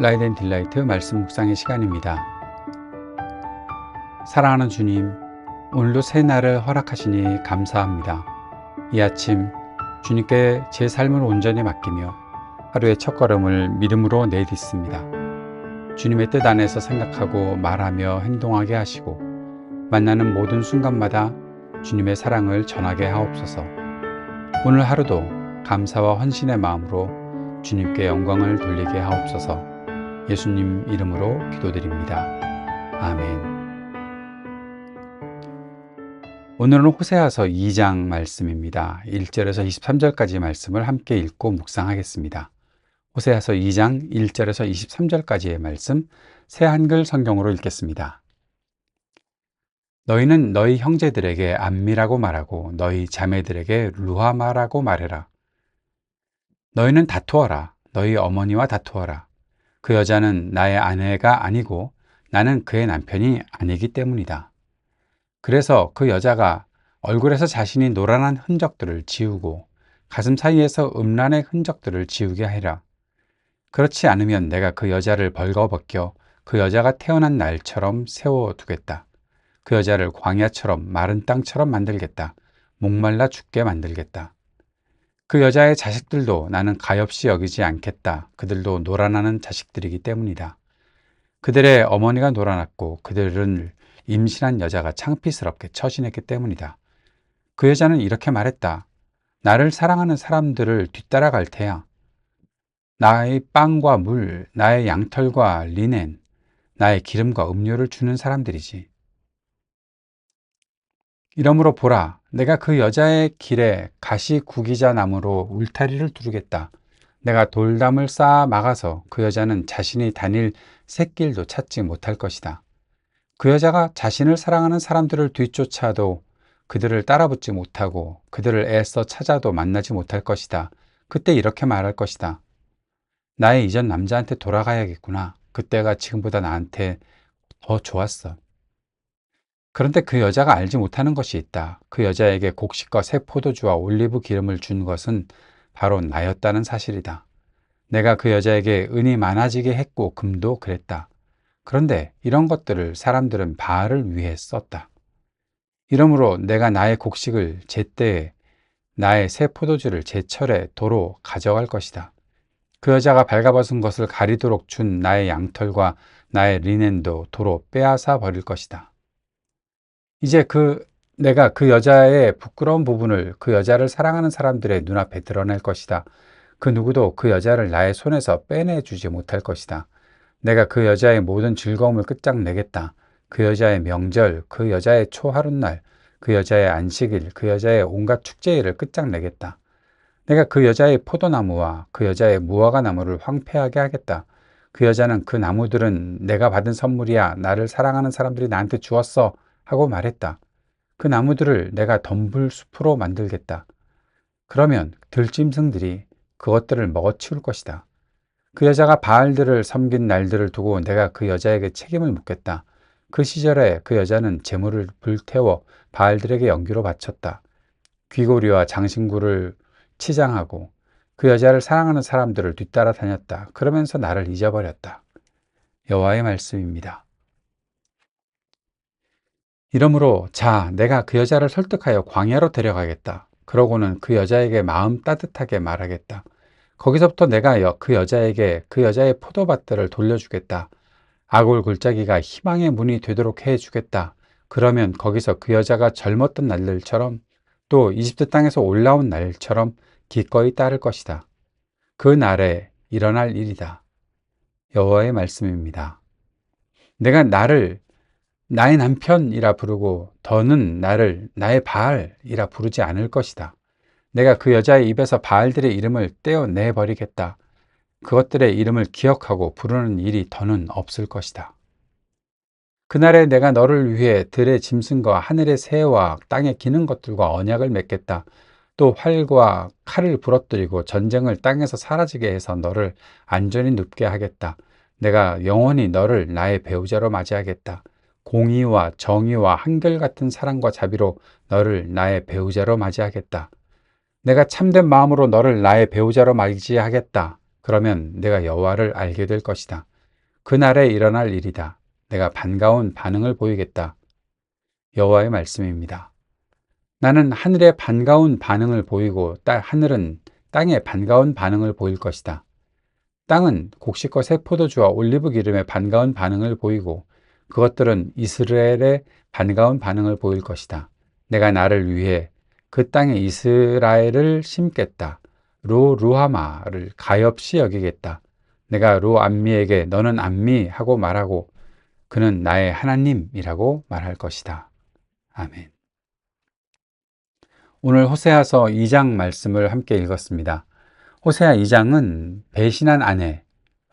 라이트 앤 딜라이트 말씀 묵상의 시간입니다. 사랑하는 주님, 오늘도 새 날을 허락하시니 감사합니다. 이 아침 주님께 제 삶을 온전히 맡기며 하루의 첫걸음을 믿음으로 내딛습니다. 주님의 뜻 안에서 생각하고 말하며 행동하게 하시고 만나는 모든 순간마다 주님의 사랑을 전하게 하옵소서. 오늘 하루도 감사와 헌신의 마음으로 주님께 영광을 돌리게 하옵소서. 예수님 이름으로 기도드립니다. 아멘. 오늘은 호세아서 2장 말씀입니다. 1절에서 23절까지 말씀을 함께 읽고 묵상하겠습니다. 호세아서 2장 1절에서 23절까지의 말씀, 새 한글 성경으로 읽겠습니다. 너희는 너희 형제들에게 암미라고 말하고 너희 자매들에게 루하마라고 말해라. 너희는 다투어라. 너희 어머니와 다투어라. 그 여자는 나의 아내가 아니고 나는 그의 남편이 아니기 때문이다. 그래서 그 여자가 얼굴에서 자신이 노란한 흔적들을 지우고 가슴 사이에서 음란의 흔적들을 지우게 하리라. 그렇지 않으면 내가 그 여자를 벌거벗겨 그 여자가 태어난 날처럼 세워두겠다. 그 여자를 광야처럼 마른 땅처럼 만들겠다. 목말라 죽게 만들겠다. 그 여자의 자식들도 나는 가엾이 여기지 않겠다. 그들도 노란하는 자식들이기 때문이다. 그들의 어머니가 노란했고 그들은 임신한 여자가 창피스럽게 처신했기 때문이다. 그 여자는 이렇게 말했다. 나를 사랑하는 사람들을 뒤따라갈 테야. 나의 빵과 물, 나의 양털과 리넨, 나의 기름과 음료를 주는 사람들이지. 이러므로 보라, 내가 그 여자의 길에 가시구기자 나무로 울타리를 두르겠다. 내가 돌담을 쌓아 막아서 그 여자는 자신이 다닐 샛길도 찾지 못할 것이다. 그 여자가 자신을 사랑하는 사람들을 뒤쫓아도 그들을 따라붙지 못하고 그들을 애써 찾아도 만나지 못할 것이다. 그때 이렇게 말할 것이다. 나의 이전 남자한테 돌아가야겠구나. 그때가 지금보다 나한테 더 좋았어. 그런데 그 여자가 알지 못하는 것이 있다. 그 여자에게 곡식과 새 포도주와 올리브 기름을 준 것은 바로 나였다는 사실이다. 내가 그 여자에게 은이 많아지게 했고 금도 그랬다. 그런데 이런 것들을 사람들은 바알을 위해 썼다. 이러므로 내가 나의 곡식을 제때에 나의 새 포도주를 제철에 도로 가져갈 것이다. 그 여자가 발가벗은 것을 가리도록 준 나의 양털과 나의 리넨도 도로 빼앗아 버릴 것이다. 이제 내가 그 여자의 부끄러운 부분을 그 여자를 사랑하는 사람들의 눈앞에 드러낼 것이다. 그 누구도 그 여자를 나의 손에서 빼내주지 못할 것이다. 내가 그 여자의 모든 즐거움을 끝장내겠다. 그 여자의 명절, 그 여자의 초하룻날, 그 여자의 안식일, 그 여자의 온갖 축제일을 끝장내겠다. 내가 그 여자의 포도나무와 그 여자의 무화과 나무를 황폐하게 하겠다. 그 여자는 그 나무들은 내가 받은 선물이야. 나를 사랑하는 사람들이 나한테 주었어. 하고 말했다. 그 나무들을 내가 덤불숲으로 만들겠다. 그러면 들짐승들이 그것들을 먹어치울 것이다. 그 여자가 바알들을 섬긴 날들을 두고 내가 그 여자에게 책임을 묻겠다. 그 시절에 그 여자는 제물을 불태워 바알들에게 연기로 바쳤다. 귀고리와 장신구를 치장하고 그 여자를 사랑하는 사람들을 뒤따라 다녔다. 그러면서 나를 잊어버렸다. 여호와의 말씀입니다. 이러므로 내가 그 여자를 설득하여 광야로 데려가겠다. 그러고는 그 여자에게 마음 따뜻하게 말하겠다. 거기서부터 내가 그 여자에게 그 여자의 포도밭들을 돌려주겠다. 아골 골짜기가 희망의 문이 되도록 해주겠다. 그러면 거기서 그 여자가 젊었던 날들처럼 또 이집트 땅에서 올라온 날처럼 기꺼이 따를 것이다. 그 날에 일어날 일이다. 여호와의 말씀입니다. 내가 나를 나의 남편이라 부르고 더는 나를 나의 바알이라 부르지 않을 것이다. 내가 그 여자의 입에서 바알들의 이름을 떼어내버리겠다. 그것들의 이름을 기억하고 부르는 일이 더는 없을 것이다. 그날에 내가 너를 위해 들의 짐승과 하늘의 새와 땅에 기는 것들과 언약을 맺겠다. 또 활과 칼을 부러뜨리고 전쟁을 땅에서 사라지게 해서 너를 안전히 눕게 하겠다. 내가 영원히 너를 나의 배우자로 맞이하겠다. 공의와 정의와 한결같은 사랑과 자비로 너를 나의 배우자로 맞이하겠다. 내가 참된 마음으로 너를 나의 배우자로 맞이하겠다. 그러면 내가 여호와를 알게 될 것이다. 그날에 일어날 일이다. 내가 반가운 반응을 보이겠다. 여호와의 말씀입니다. 나는 하늘에 반가운 반응을 보이고 하늘은 땅에 반가운 반응을 보일 것이다. 땅은 곡식과 새 포도주와 올리브 기름에 반가운 반응을 보이고 그것들은 이스라엘의 반가운 반응을 보일 것이다. 내가 나를 위해 그 땅에 이스라엘을 심겠다. 루하마를 가엾이 여기겠다. 내가 암미에게 너는 암미 하고 말하고 그는 나의 하나님이라고 말할 것이다. 아멘. 오늘 호세아서 2장 말씀을 함께 읽었습니다. 호세아 2장은 배신한 아내,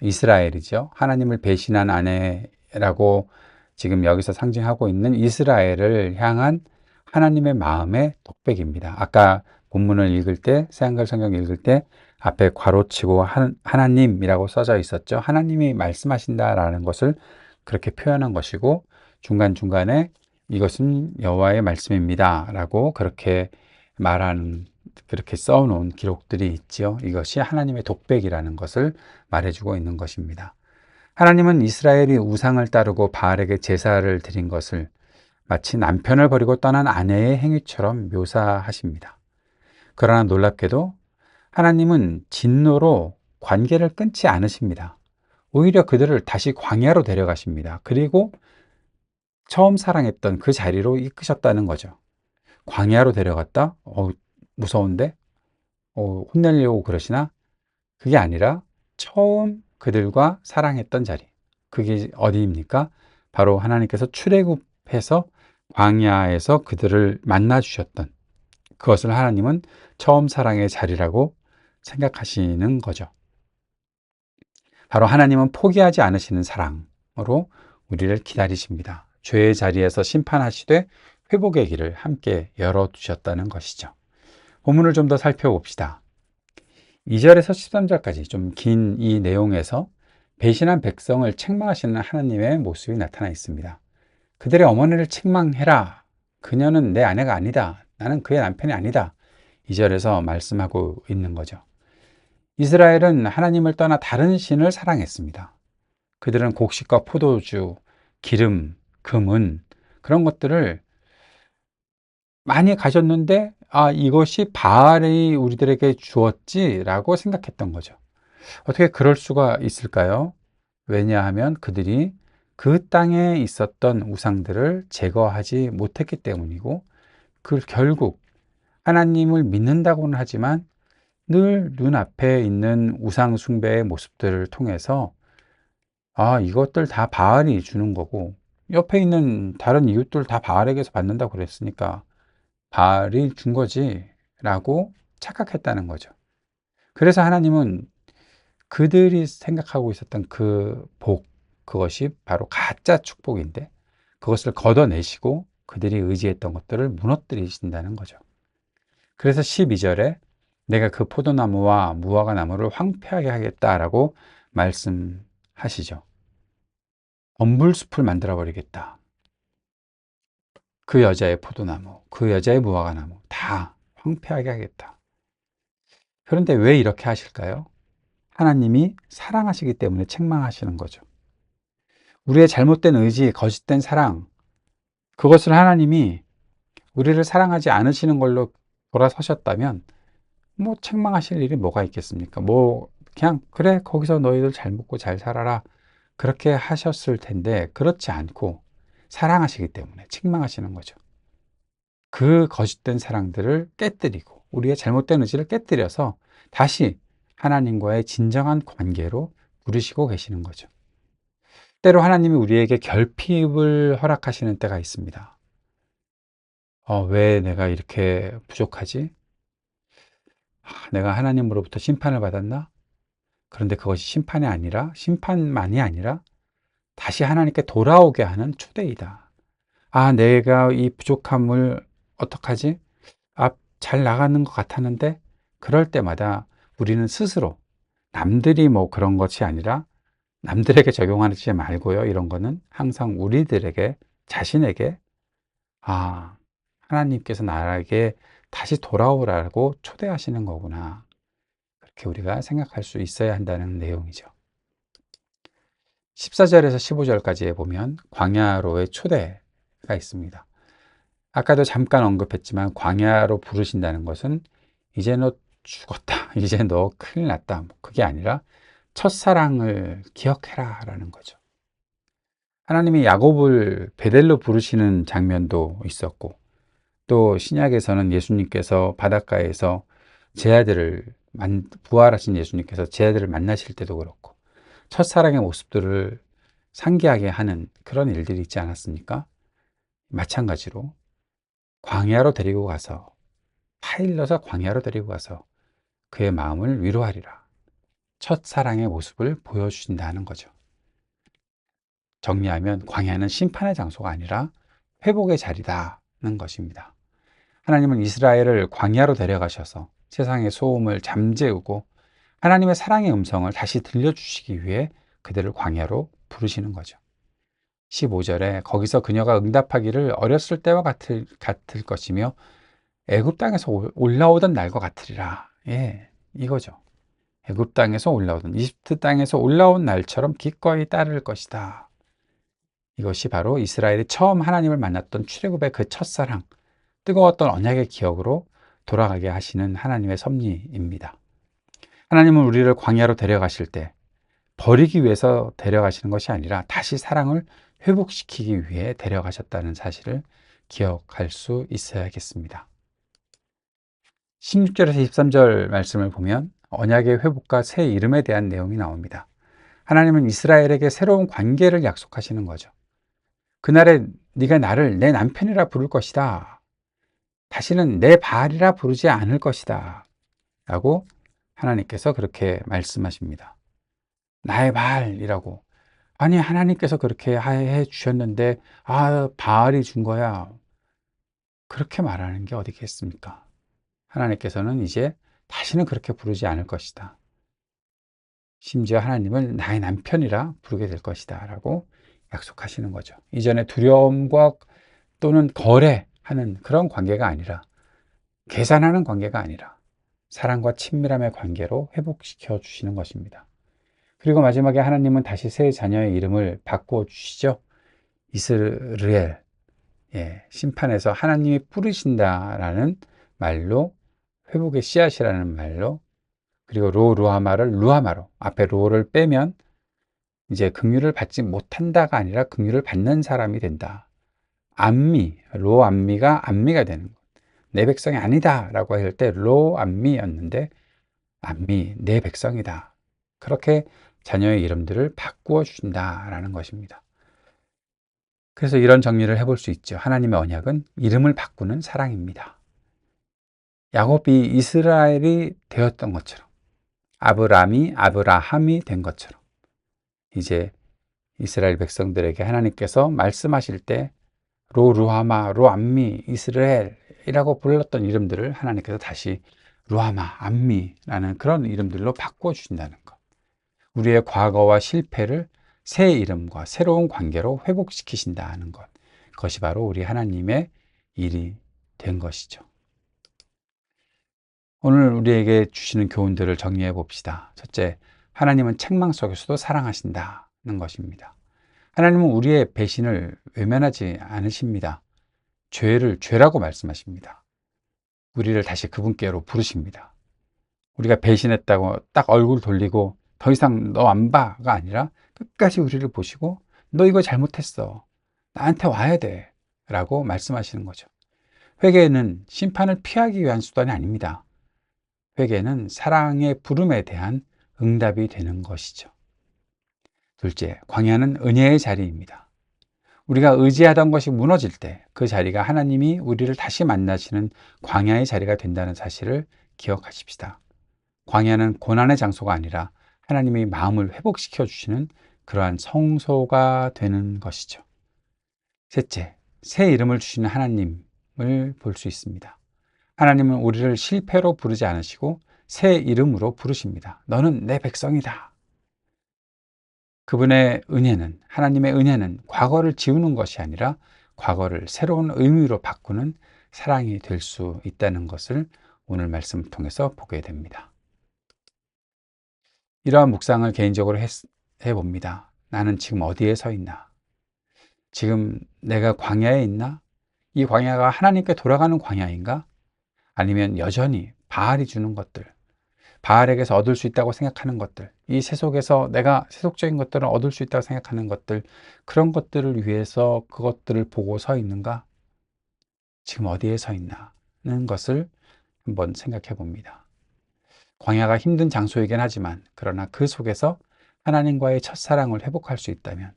이스라엘이죠. 하나님을 배신한 아내라고 지금 여기서 상징하고 있는 이스라엘을 향한 하나님의 마음의 독백입니다. 아까 본문을 읽을 때, 새한글 성경 읽을 때 앞에 괄호치고 하나님이라고 써져 있었죠. 하나님이 말씀하신다라는 것을 그렇게 표현한 것이고 중간중간에 이것은 여호와의 말씀입니다 라고 그렇게 써놓은 기록들이 있지요. 이것이 하나님의 독백이라는 것을 말해주고 있는 것입니다. 하나님은 이스라엘이 우상을 따르고 바알에게 제사를 드린 것을 마치 남편을 버리고 떠난 아내의 행위처럼 묘사하십니다. 그러나 놀랍게도 하나님은 진노로 관계를 끊지 않으십니다. 오히려 그들을 다시 광야로 데려가십니다. 그리고 처음 사랑했던 그 자리로 이끄셨다는 거죠. 광야로 데려갔다? 무서운데? 혼내려고 그러시나? 그게 아니라 처음 그들과 사랑했던 자리. 그게 어디입니까? 바로 하나님께서 출애굽해서 광야에서 그들을 만나 주셨던 그것을 하나님은 처음 사랑의 자리라고 생각하시는 거죠. 바로 하나님은 포기하지 않으시는 사랑으로 우리를 기다리십니다. 죄의 자리에서 심판하시되 회복의 길을 함께 열어두셨다는 것이죠. 본문을 좀 더 살펴봅시다. 2절에서 13절까지 좀 긴 이 내용에서 배신한 백성을 책망하시는 하나님의 모습이 나타나 있습니다. 그들의 어머니를 책망해라. 그녀는 내 아내가 아니다. 나는 그의 남편이 아니다. 2절에서 말씀하고 있는 거죠. 이스라엘은 하나님을 떠나 다른 신을 사랑했습니다. 그들은 곡식과 포도주, 기름, 금은 그런 것들을 많이 가졌는데 이것이 바알이 우리들에게 주었지라고 생각했던 거죠. 어떻게 그럴 수가 있을까요? 왜냐하면 그들이 그 땅에 있었던 우상들을 제거하지 못했기 때문이고 결국 하나님을 믿는다고는 하지만 늘 눈앞에 있는 우상 숭배의 모습들을 통해서 이것들 다 바알이 주는 거고 옆에 있는 다른 이웃들 다 바알에게서 받는다고 그랬으니까 바알이 준 거지 라고 착각했다는 거죠. 그래서 하나님은 그들이 생각하고 있었던 그것이 바로 가짜 축복인데 그것을 걷어내시고 그들이 의지했던 것들을 무너뜨리신다는 거죠. 그래서 12절에 내가 그 포도나무와 무화과 나무를 황폐하게 하겠다라고 말씀하시죠. 엄불숲을 만들어 버리겠다. 그 여자의 포도나무, 그 여자의 무화과나무 다 황폐하게 하겠다. 그런데 왜 이렇게 하실까요? 하나님이 사랑하시기 때문에 책망하시는 거죠. 우리의 잘못된 의지, 거짓된 사랑, 그것을 하나님이 우리를 사랑하지 않으시는 걸로 돌아서셨다면 책망하실 일이 뭐가 있겠습니까? 그냥 그래 거기서 너희들 잘 먹고 잘 살아라 그렇게 하셨을 텐데 그렇지 않고 사랑하시기 때문에 책망하시는 거죠. 그 거짓된 사랑들을 깨뜨리고 우리의 잘못된 의지를 깨뜨려서 다시 하나님과의 진정한 관계로 부르시고 계시는 거죠. 때로 하나님이 우리에게 결핍을 허락하시는 때가 있습니다. 왜 내가 이렇게 부족하지? 내가 하나님으로부터 심판을 받았나? 그런데 그것이 심판만이 아니라 다시 하나님께 돌아오게 하는 초대이다. 내가 이 부족함을 어떡하지? 잘 나가는 것 같았는데 그럴 때마다 우리는 스스로 남들이 그런 것이 아니라 남들에게 적용하지 말고요. 이런 거는 항상 우리들에게 자신에게 하나님께서 나에게 다시 돌아오라고 초대하시는 거구나. 그렇게 우리가 생각할 수 있어야 한다는 내용이죠. 14절에서 15절까지에 보면 광야로의 초대가 있습니다. 아까도 잠깐 언급했지만 광야로 부르신다는 것은 이제 너 죽었다, 이제 너 큰일 났다, 그게 아니라 첫사랑을 기억해라 라는 거죠. 하나님이 야곱을 베델로 부르시는 장면도 있었고, 또 신약에서는 예수님께서 바닷가에서 제 아들을 부활하신 예수님께서 제 아들을 만나실 때도 그렇고 첫사랑의 모습들을 상기하게 하는 그런 일들이 있지 않았습니까? 마찬가지로 광야로 데리고 가서, 파일러서 광야로 데리고 가서 그의 마음을 위로하리라, 첫사랑의 모습을 보여주신다는 거죠. 정리하면 광야는 심판의 장소가 아니라 회복의 자리다는 것입니다. 하나님은 이스라엘을 광야로 데려가셔서 세상의 소음을 잠재우고 하나님의 사랑의 음성을 다시 들려주시기 위해 그들을 광야로 부르시는 거죠. 15절에 거기서 그녀가 응답하기를 어렸을 때와 같을 것이며 애굽 땅에서 올라오던 날과 같으리라. 예, 이거죠. 애굽 땅에서 올라오던, 이집트 땅에서 올라온 날처럼 기꺼이 따를 것이다. 이것이 바로 이스라엘이 처음 하나님을 만났던 출애굽의 그 첫사랑, 뜨거웠던 언약의 기억으로 돌아가게 하시는 하나님의 섭리입니다. 하나님은 우리를 광야로 데려가실 때 버리기 위해서 데려가시는 것이 아니라 다시 사랑을 회복시키기 위해 데려가셨다는 사실을 기억할 수 있어야겠습니다. 16절에서 23절 말씀을 보면 언약의 회복과 새 이름에 대한 내용이 나옵니다. 하나님은 이스라엘에게 새로운 관계를 약속하시는 거죠. 그날에 네가 나를 내 남편이라 부를 것이다. 다시는 내 바알이라 부르지 않을 것이다. 라고 하나님께서 그렇게 말씀하십니다. 나의 바알이라고. 아니, 하나님께서 그렇게 해 주셨는데 바알이 준 거야, 그렇게 말하는 게 어디겠습니까? 하나님께서는 이제 다시는 그렇게 부르지 않을 것이다. 심지어 하나님을 나의 남편이라 부르게 될 것이다 라고 약속하시는 거죠. 이전에 두려움과 또는 거래하는 그런 관계가 아니라, 계산하는 관계가 아니라 사랑과 친밀함의 관계로 회복시켜 주시는 것입니다. 그리고 마지막에 하나님은 다시 새 자녀의 이름을 바꿔 주시죠. 이스라엘, 심판에서 하나님이 뿌리신다라는 말로, 회복의 씨앗이라는 말로, 그리고 루하마를 루하마로, 앞에 로를 빼면 이제 긍휼을 받지 못한다가 아니라 긍휼을 받는 사람이 된다. 로암미가 암미가 되는 것. 내 백성이 아니다 라고 할 때 로암미였는데 암미, 내 백성이다. 그렇게 자녀의 이름들을 바꾸어 주신다라는 것입니다. 그래서 이런 정리를 해볼 수 있죠. 하나님의 언약은 이름을 바꾸는 사랑입니다. 야곱이 이스라엘이 되었던 것처럼, 아브라함이 된 것처럼, 이제 이스라엘 백성들에게 하나님께서 말씀하실 때 루하마, 로암미, 이스라엘이라고 불렀던 이름들을 하나님께서 다시 루하마, 암미라는 그런 이름들로 바꾸어 주신다는 것. 우리의 과거와 실패를 새 이름과 새로운 관계로 회복시키신다는 것. 그것이 바로 우리 하나님의 일이 된 것이죠. 오늘 우리에게 주시는 교훈들을 정리해 봅시다. 첫째, 하나님은 책망 속에서도 사랑하신다는 것입니다. 하나님은 우리의 배신을 외면하지 않으십니다. 죄를 죄라고 말씀하십니다. 우리를 다시 그분께로 부르십니다. 우리가 배신했다고 딱 얼굴 돌리고 더 이상 너 안 봐가 아니라 끝까지 우리를 보시고 너 이거 잘못했어, 나한테 와야 돼 라고 말씀하시는 거죠. 회개는 심판을 피하기 위한 수단이 아닙니다. 회개는 사랑의 부름에 대한 응답이 되는 것이죠. 둘째, 광야는 은혜의 자리입니다. 우리가 의지하던 것이 무너질 때 그 자리가 하나님이 우리를 다시 만나시는 광야의 자리가 된다는 사실을 기억하십시다. 광야는 고난의 장소가 아니라 하나님이 마음을 회복시켜 주시는 그러한 성소가 되는 것이죠. 셋째, 새 이름을 주시는 하나님을 볼 수 있습니다. 하나님은 우리를 실패로 부르지 않으시고 새 이름으로 부르십니다. 너는 내 백성이다. 그분의 은혜는, 하나님의 은혜는 과거를 지우는 것이 아니라 과거를 새로운 의미로 바꾸는 사랑이 될 수 있다는 것을 오늘 말씀을 통해서 보게 됩니다. 이러한 묵상을 개인적으로 해봅니다. 나는 지금 어디에 서 있나? 지금 내가 광야에 있나? 이 광야가 하나님께 돌아가는 광야인가? 아니면 여전히 바알이 주는 것들, 바알에게서 얻을 수 있다고 생각하는 것들, 이 세속에서 내가 세속적인 것들을 얻을 수 있다고 생각하는 것들, 그런 것들을 위해서 그것들을 보고 서 있는가? 지금 어디에 서 있나는 것을 한번 생각해 봅니다. 광야가 힘든 장소이긴 하지만, 그러나 그 속에서 하나님과의 첫사랑을 회복할 수 있다면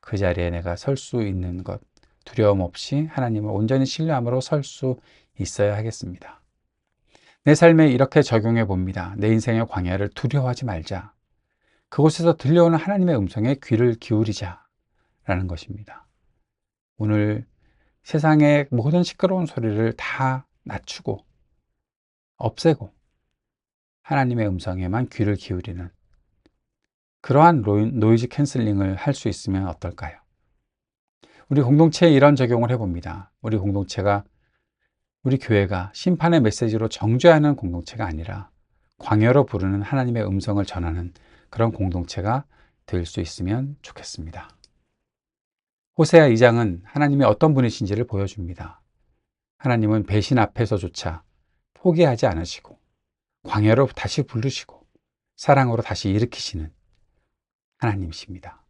그 자리에 내가 설 수 있는 것, 두려움 없이 하나님을 온전히 신뢰함으로 설 수 있어야 하겠습니다. 내 삶에 이렇게 적용해 봅니다. 내 인생의 광야를 두려워하지 말자. 그곳에서 들려오는 하나님의 음성에 귀를 기울이자 라는 것입니다. 오늘 세상의 모든 시끄러운 소리를 다 낮추고 없애고 하나님의 음성에만 귀를 기울이는 그러한 노이즈 캔슬링을 할 수 있으면 어떨까요? 우리 공동체에 이런 적용을 해봅니다. 우리 교회가 심판의 메시지로 정죄하는 공동체가 아니라 광야로 부르는 하나님의 음성을 전하는 그런 공동체가 될 수 있으면 좋겠습니다. 호세아 2장은 하나님이 어떤 분이신지를 보여줍니다. 하나님은 배신 앞에서조차 포기하지 않으시고 광야로 다시 부르시고 사랑으로 다시 일으키시는 하나님이십니다.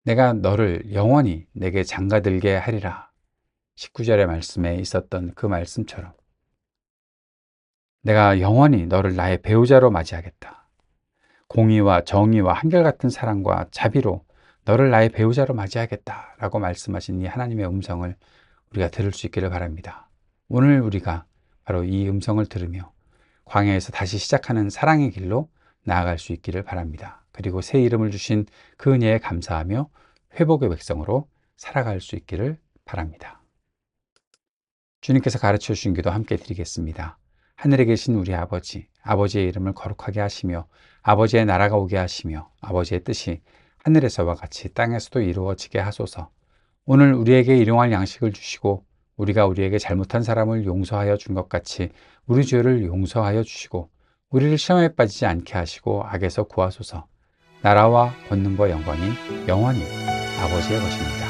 내가 너를 영원히 내게 장가들게 하리라. 19절의 말씀에 있었던 그 말씀처럼 내가 영원히 너를 나의 배우자로 맞이하겠다. 공의와 정의와 한결같은 사랑과 자비로 너를 나의 배우자로 맞이하겠다 라고 말씀하신 이 하나님의 음성을 우리가 들을 수 있기를 바랍니다. 오늘 우리가 바로 이 음성을 들으며 광야에서 다시 시작하는 사랑의 길로 나아갈 수 있기를 바랍니다. 그리고 새 이름을 주신 그 은혜에 감사하며 회복의 백성으로 살아갈 수 있기를 바랍니다. 주님께서 가르쳐 주신 기도 함께 드리겠습니다. 하늘에 계신 우리 아버지, 아버지의 이름을 거룩하게 하시며 아버지의 나라가 오게 하시며 아버지의 뜻이 하늘에서와 같이 땅에서도 이루어지게 하소서. 오늘 우리에게 일용할 양식을 주시고 우리가 우리에게 잘못한 사람을 용서하여 준 것 같이 우리 죄를 용서하여 주시고 우리를 시험에 빠지지 않게 하시고 악에서 구하소서. 나라와 권능과 영광이 영원히 아버지의 것입니다.